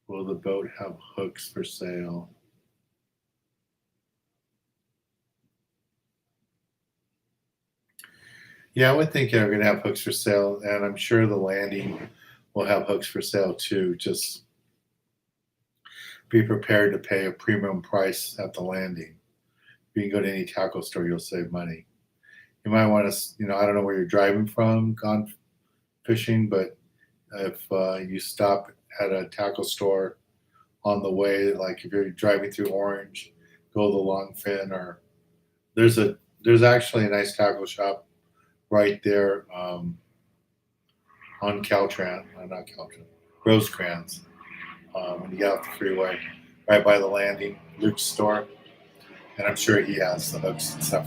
Will the boat have hooks for sale? Yeah, I would think you're going to have hooks for sale, and I'm sure the landing will have hooks for sale too. Just be prepared to pay a premium price at the landing. If you can go to any tackle store, you'll save money. You might want to, I don't know where you're driving from, gone fishing, but if you stop at a tackle store on the way, like if you're driving through Orange, go to the Longfin, or there's actually a nice tackle shop right there on Caltran, not Caltran, Rosecrans. When you get off the freeway, right by the landing, Luke's store, and I'm sure he has the hooks and stuff.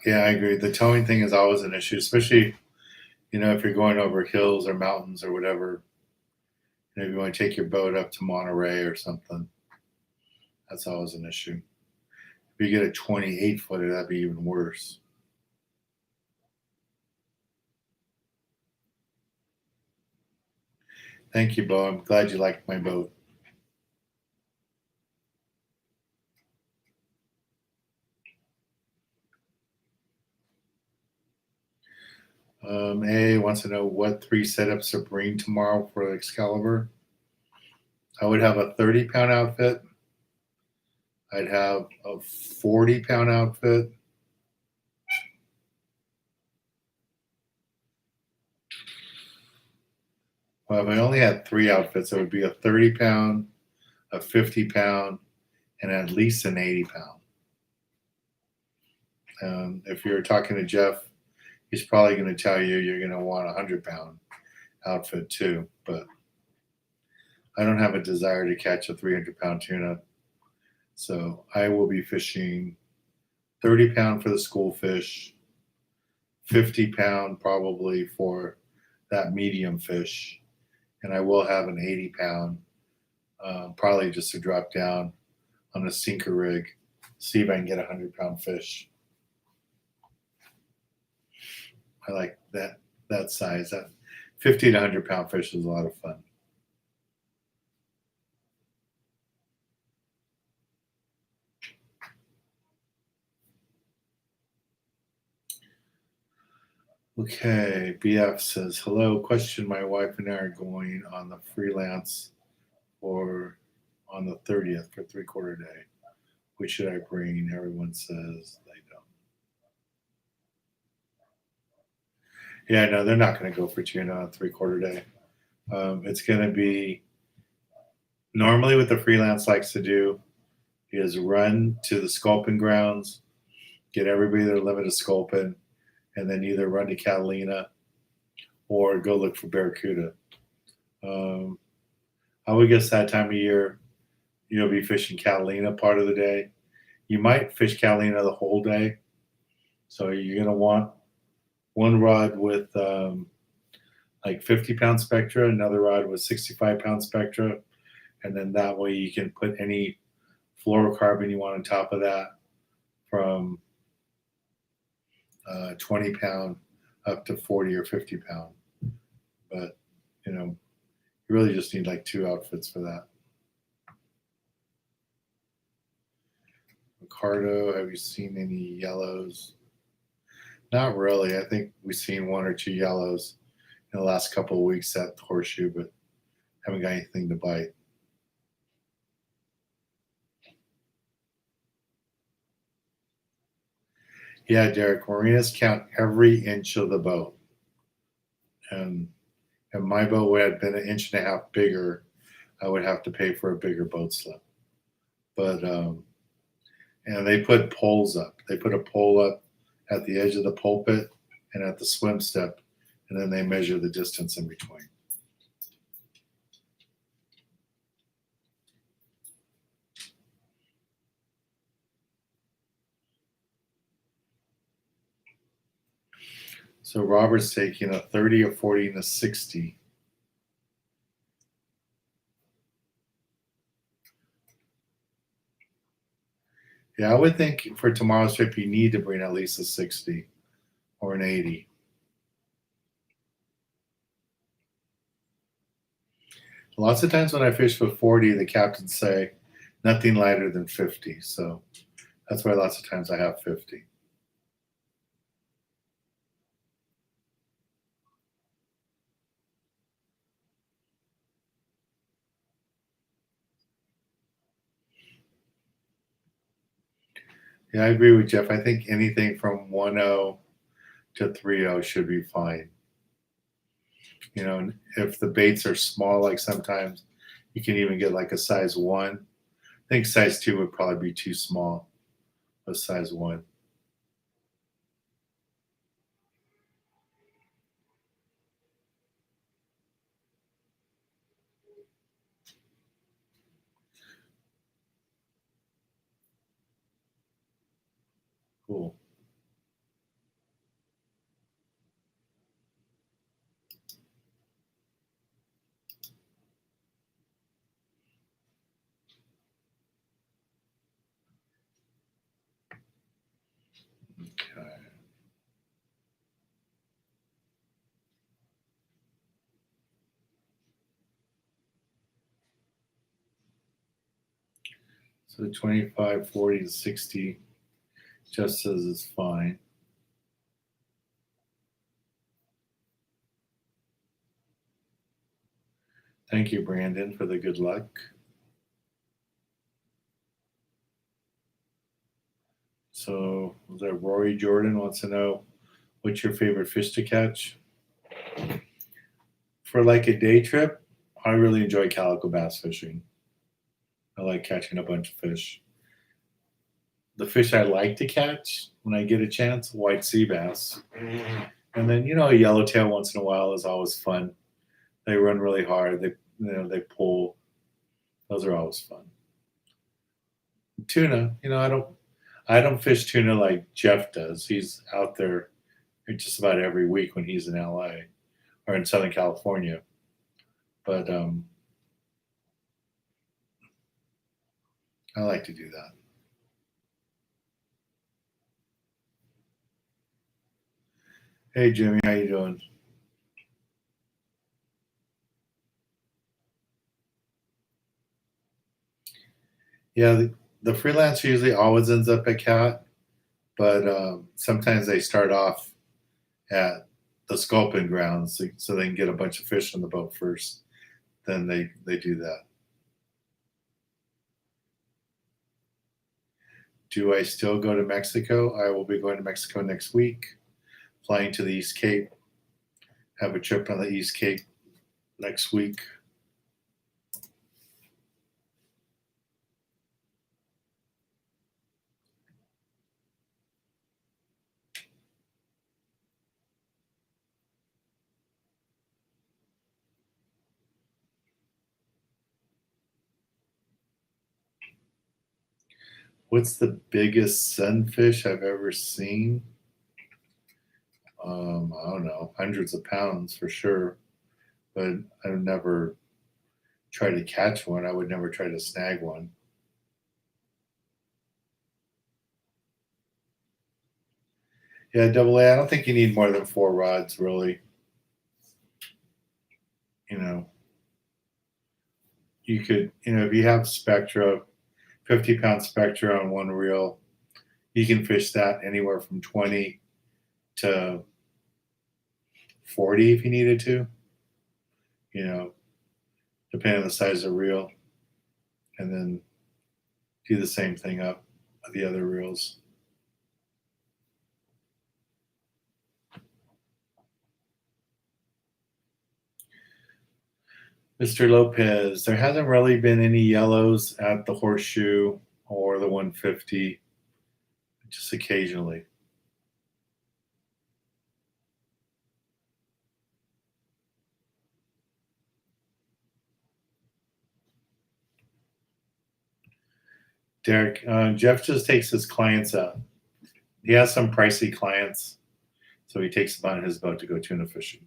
Yeah, I agree. The towing thing is always an issue, especially if you're going over hills or mountains or whatever. If you want to take your boat up to Monterey or something, that's always an issue. If you get a 28-footer, that'd be even worse. Thank you, Bo. I'm glad you liked my boat. A wants to know what 3 setups to bring tomorrow for Excalibur. I would have a 30-pound outfit. I'd have a 40-pound outfit. Well, if I only had 3 outfits, it would be a 30-pound, a 50-pound, and at least an 80-pound. If you're talking to Jeff, he's probably going to tell you you're going to want a 100-pound outfit too. But I don't have a desire to catch a 300-pound tuna. So I will be fishing 30-pound for the school fish, 50-pound probably for that medium fish, and I will have an 80-pound, probably just to drop down on a sinker rig, see if I can get a 100-pound fish. I like that size. That 50 to 100-pound fish is a lot of fun. Okay, BF says, hello, question. My wife and I are going on the freelance for on the 30th for 3/4 day. Which should I bring? Everyone says they don't. Yeah, no, they're not going to go for tuna on 3/4 day. It's going to be normally what the freelance likes to do is run to the sculpin grounds, get everybody their limit of sculpin, and then either run to Catalina or go look for barracuda. Um, I would guess that time of year you'll be fishing Catalina part of the day. You might fish Catalina the whole day. So you're going to want one rod with like 50-pound spectra, another rod with 65-pound spectra, and then that way you can put any fluorocarbon you want on top of that from 20 pound up to 40 or 50 pound. But, you really just need like 2 outfits for that. Ricardo, have you seen any yellows? Not really. I think we've seen 1 or 2 yellows in the last couple of weeks at the Horseshoe, but haven't got anything to bite. Yeah, Derek, marinas count every inch of the boat. And if my boat would have been 1.5 inches bigger, I would have to pay for a bigger boat slip. But and they put poles up. They put a pole up at the edge of the pulpit and at the swim step, and then they measure the distance in between. So Robert's taking a 30, a 40, and a 60. Yeah, I would think for tomorrow's trip you need to bring at least a 60 or an 80. Lots of times when I fish with 40, the captains say nothing lighter than 50. So that's why lots of times I have 50. Yeah, I agree with Jeff. I think anything from 1.0 to 3.0 should be fine. And if the baits are small, like sometimes you can even get like a size 1. I think size 2 would probably be too small, but size 1. Cool. Okay. So 25, 40 to 60 just says it's fine. Thank you, Brandon, for the good luck. So that Rory Jordan wants to know what's your favorite fish to catch? For like a day trip, I really enjoy calico bass fishing. I like catching a bunch of fish. The fish I like to catch when I get a chance, white sea bass. And then, a yellowtail once in a while is always fun. They run really hard. They pull. Those are always fun. Tuna, I don't fish tuna like Jeff does. He's out there just about every week when he's in LA or in Southern California. But I like to do that. Hey Jimmy, how you doing? Yeah, the freelancer usually always ends up at cat, but sometimes they start off at the sculpin grounds so they can get a bunch of fish on the boat first. Then they do that. Do I still go to Mexico? I will be going to Mexico next week, flying to the East Cape. Have a trip on the East Cape next week. What's the biggest sunfish I've ever seen? I don't know, hundreds of pounds for sure, but I've never tried to catch one. I would never try to snag one. Yeah, double A. I don't think you need more than 4 rods, really. You know, you could, if you have Spectra, 50-pound Spectra on one reel, you can fish that anywhere from 20 to 40 if you needed to. Depending on the size of the reel, and then do the same thing up with the other reels. Mr. Lopez, there hasn't really been any yellows at the Horseshoe or the 150, just occasionally. Derek, Jeff just takes his clients out. He has some pricey clients, so he takes them on his boat to go tuna fishing.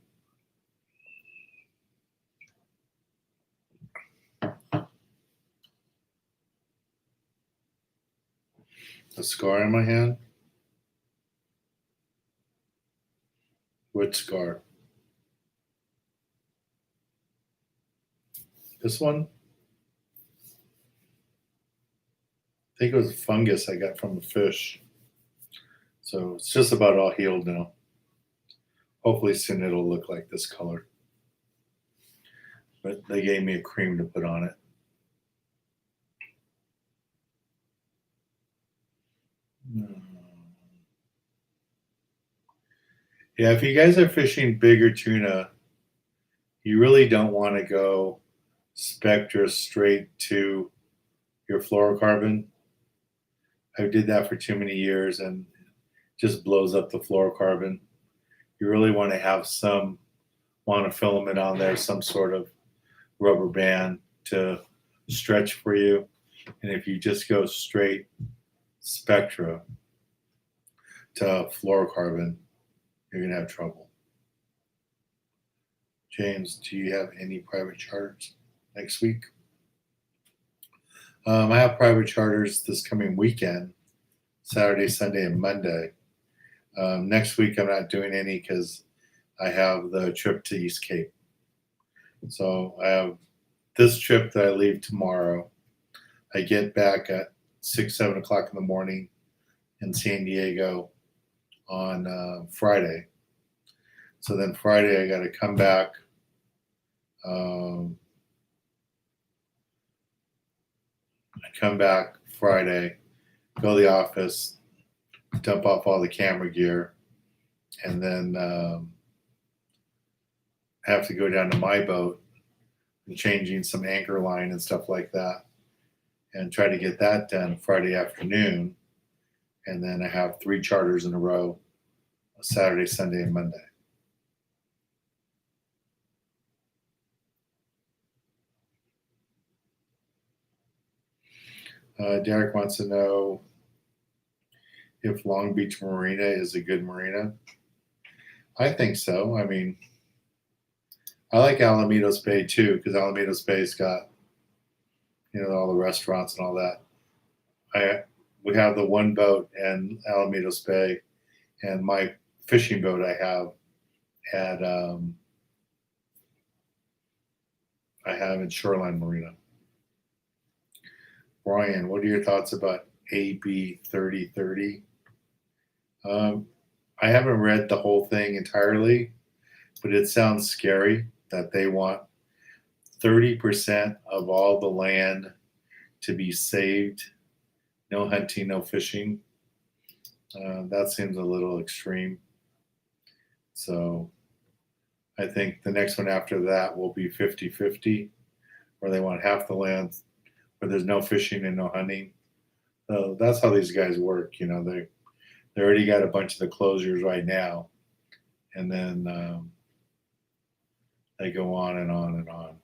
A scar on my hand? Which scar? This one? I think it was fungus I got from the fish. So it's just about all healed now. Hopefully soon it'll look like this color. But they gave me a cream to put on it. Yeah, if you guys are fishing bigger tuna, you really don't want to go Spectra straight to your fluorocarbon. I did that for too many years and just blows up the fluorocarbon. You really want to have some monofilament on there, some sort of rubber band to stretch for you. And if you just go straight Spectra to fluorocarbon, you're going to have trouble. James, do you have any private charters next week? I have private charters this coming weekend, Saturday, Sunday, and Monday. Next week, I'm not doing any because I have the trip to East Cape. So I have this trip that I leave tomorrow. I get back at 6, 7 o'clock in the morning in San Diego on Friday. So then Friday, I got to come back. I come back Friday, go to the office, dump off all the camera gear, and then have to go down to my boat and changing some anchor line and stuff like that, and try to get that done Friday afternoon. And then I have 3 charters in a row, Saturday, Sunday, and Monday. Derek wants to know if Long Beach Marina is a good marina. I think so. I mean, I like Alamitos Bay too, because Alamitos Bay's got, all the restaurants and all that. We have the one boat in Alamitos Bay, and my fishing boat I have in Shoreline Marina. Brian, what are your thoughts about AB 3030? I haven't read the whole thing entirely, but it sounds scary that they want 30% of all the land to be saved. No hunting, no fishing. That seems a little extreme. So I think the next one after that will be 50-50, where they want half the land where there's no fishing and no hunting. So that's how these guys work. You know, they already got a bunch of the closures right now, and then they go on and on and on.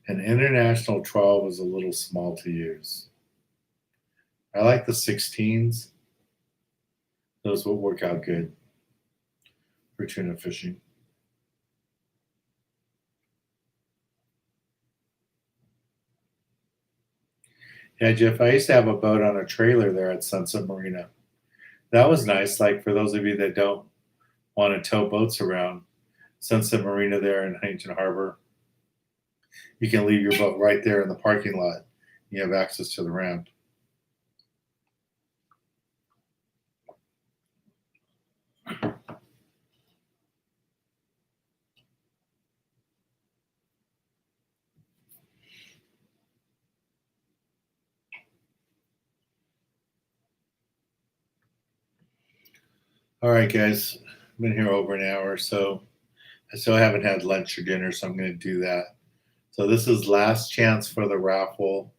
An international 12 is a little small to use. I like the 16s. Those will work out good for tuna fishing. Yeah, Jeff, I used to have a boat on a trailer there at Sunset Marina. That was nice. Like for those of you that don't want to tow boats around, Sunset Marina there in Huntington Harbor, you can leave your boat right there in the parking lot. You have access to the ramp. All right, guys, I've been here over an hour, so I still haven't had lunch or dinner, so I'm going to do that. So this is last chance for the raffle.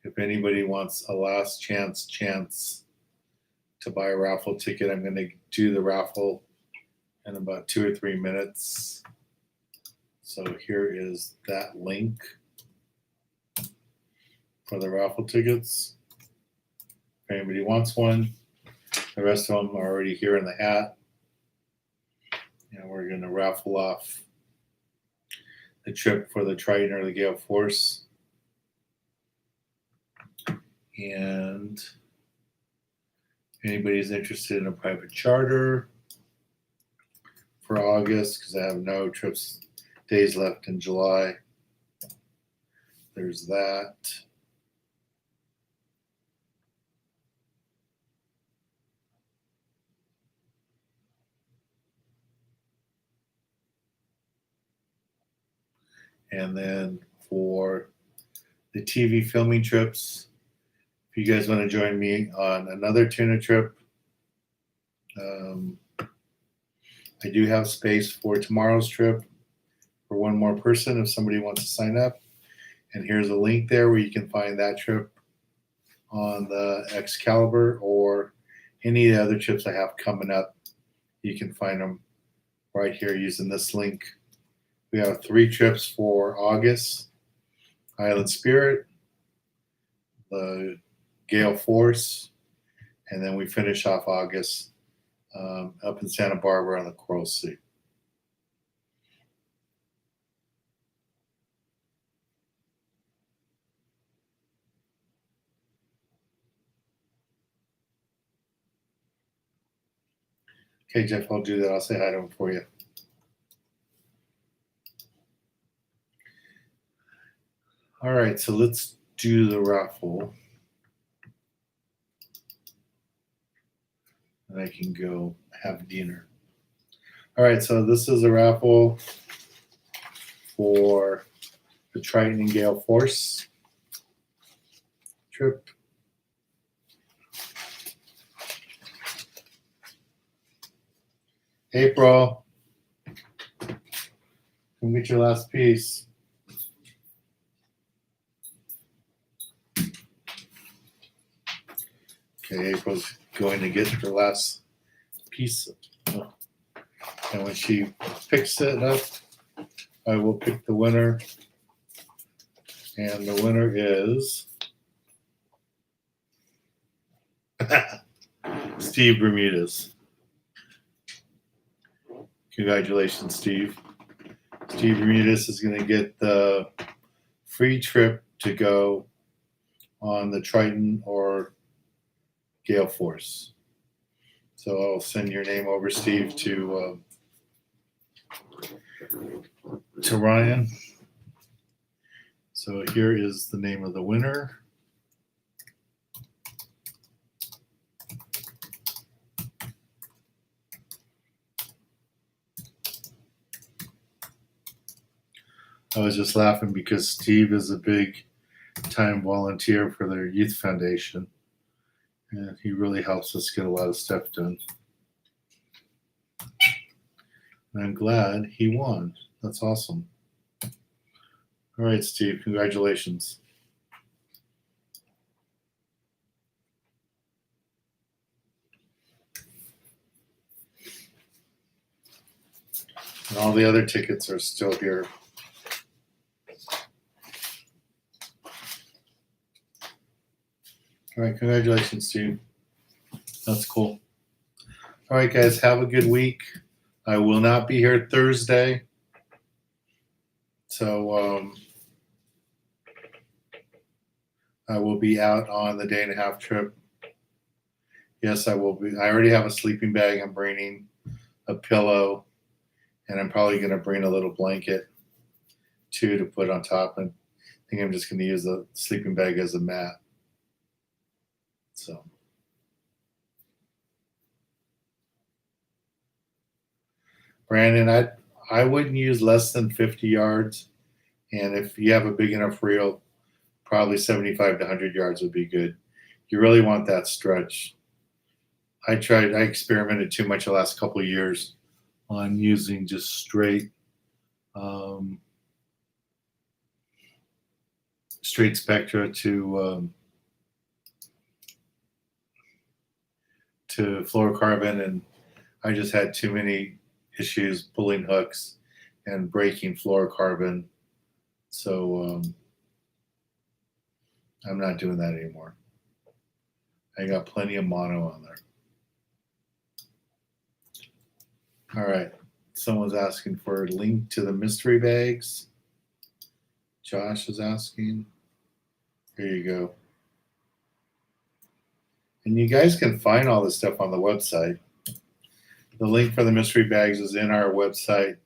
If anybody wants a last chance to buy a raffle ticket, I'm going to do the raffle in about 2 or 3 minutes. So here is that link for the raffle tickets. If anybody wants one, the rest of them are already here in the hat. And we're going to raffle off the trip for the Triton or the Gale Force. And if anybody's interested in a private charter for August, because I have no trips days left in July, there's that. And then for the TV filming trips, if you guys want to join me on another tuna trip, I do have space for tomorrow's trip for one more person if somebody wants to sign up. And here's a link there where you can find that trip on the Excalibur or any of the other trips I have coming up. You can find them right here using this link. We have 3 trips for August: Island Spirit, the Gale Force, and then we finish off August up in Santa Barbara on the Coral Sea. Okay, Jeff, I'll do that. I'll say hi to him for you. All right, so let's do the raffle. And I can go have dinner. All right, so this is a raffle for the Triton and Gale Force trip. April, come get your last piece. Okay, April's going to get her last piece. And when she picks it up, I will pick the winner. And the winner is Steve Bermudez. Congratulations, Steve. Steve Bermudez is going to get the free trip to go on the Triton or Gale Force. So I'll send your name over, Steve, to Ryan. So here is the name of the winner. I was just laughing because Steve is a big time volunteer for their youth foundation, and he really helps us get a lot of stuff done. And I'm glad he won. That's awesome. All right, Steve, congratulations. And all the other tickets are still here. All right, congratulations, Steve. That's cool. All right, guys, have a good week. I will not be here Thursday. So I will be out on the day and a half trip. Yes, I will be. I already have a sleeping bag I'm bringing, a pillow, and I'm probably going to bring a little blanket too to put on top. And I think I'm just going to use the sleeping bag as a mat. So, Brandon, I wouldn't use less than 50 yards. And if you have a big enough reel, probably 75 to 100 yards would be good. You really want that stretch. I experimented too much the last couple of years on using just straight spectra to fluorocarbon, and I just had too many issues pulling hooks and breaking fluorocarbon. So I'm not doing that anymore. I got plenty of mono on there. All right. Someone's asking for a link to the mystery bags. Josh is asking. Here you go. And you guys can find all this stuff on the website. The link for the mystery bags is in our website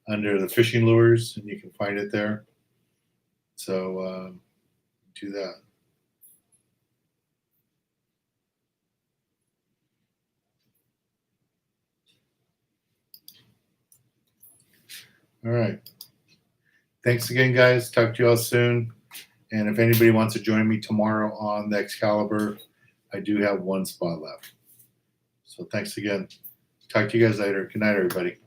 under the fishing lures, and you can find it there. So do that. All right. Thanks again, guys. Talk to you all soon. And if anybody wants to join me tomorrow on the Excalibur, I do have one spot left. So thanks again. Talk to you guys later. Good night, everybody.